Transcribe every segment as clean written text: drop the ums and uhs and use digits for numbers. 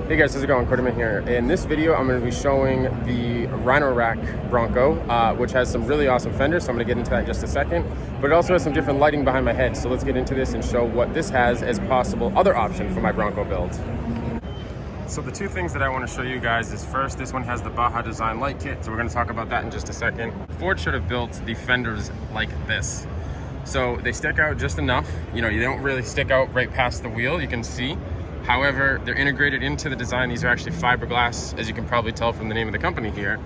Hey guys, how's it going? CoderMan here. In this video, I'm going to be showing the Rhino Rack Bronco, which has some really awesome fenders, so I'm going to get into that in just a second. But it also has some different lighting behind my head, so let's get into this and show what this has as possible other option for my Bronco build. So the two things that I want to show you guys is first, this one has the Baja Design light kit, so we're going to talk about that in just a second. Ford should have built the fenders like this. So they stick out just enough, you don't really stick out right past the wheel, you can see. However, they're integrated into the design. These are actually fiberglass, as you can probably tell from the name of the company here.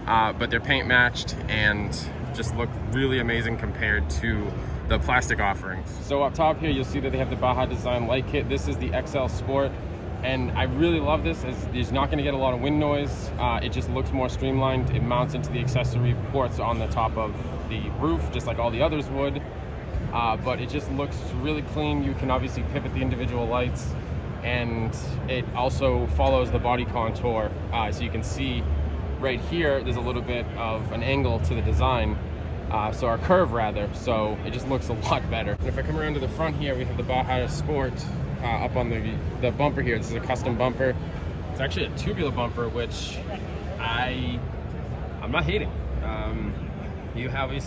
But they're paint matched and just look really amazing compared to the plastic offerings. So up top here, you'll see that they have the Baja Design light kit. This is the XL Sport. And I really love this, as it's not gonna get a lot of wind noise. It just looks more streamlined. It mounts into the accessory ports on the top of the roof, just like all the others would. But it just looks really clean. You can obviously pivot the individual lights, and it also follows the body contour. So you can see right here, there's a little bit of an angle to the design, or curve rather, so it just looks a lot better. And if I come around to the front here, we have the Baja Sport up on the bumper here. This is a custom bumper. It's actually a tubular bumper, which I'm not hating. You have your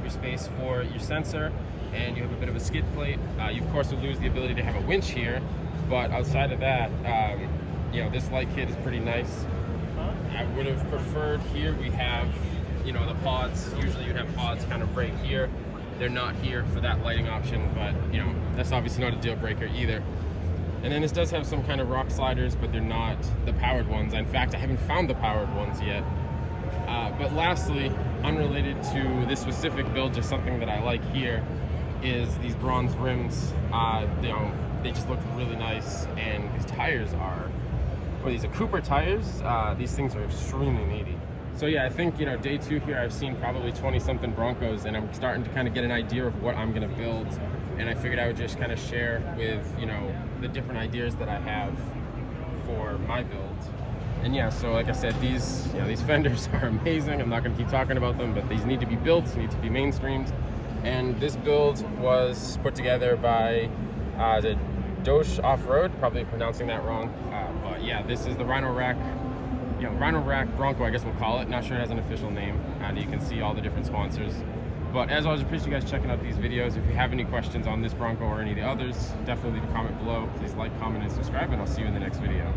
space for your sensor, and you have a bit of a skid plate. You of course will lose the ability to have a winch here, but outside of that, this light kit is pretty nice. I would have preferred here we have, the pods. Usually you'd have pods kind of right here. They're not here for that lighting option, but that's obviously not a deal breaker either. And then this does have some kind of rock sliders, but they're not the powered ones. In fact, I haven't found the powered ones yet. But lastly, unrelated to this specific build, just something that I like here is these bronze rims. They just look really nice, and these tires are, these are Cooper tires. These things are extremely meaty. So yeah, I think, day two here, I've seen probably 20-something Broncos, and I'm starting to kind of get an idea of what I'm gonna build. And I figured I would just kind of share with, the different ideas that I have for my build. And yeah, so like I said, these fenders are amazing. I'm not gonna keep talking about them, but these need to be built, need to be mainstreamed. And this build was put together by the Dosh Off-Road, probably pronouncing that wrong. But yeah, this is the Rhino Rack, Rhino Rack Bronco, I guess we'll call it. Not sure it has an official name. And you can see all the different sponsors. But as always, I appreciate you guys checking out these videos. If you have any questions on this Bronco or any of the others, definitely leave a comment below. Please like, comment, and subscribe, and I'll see you in the next video.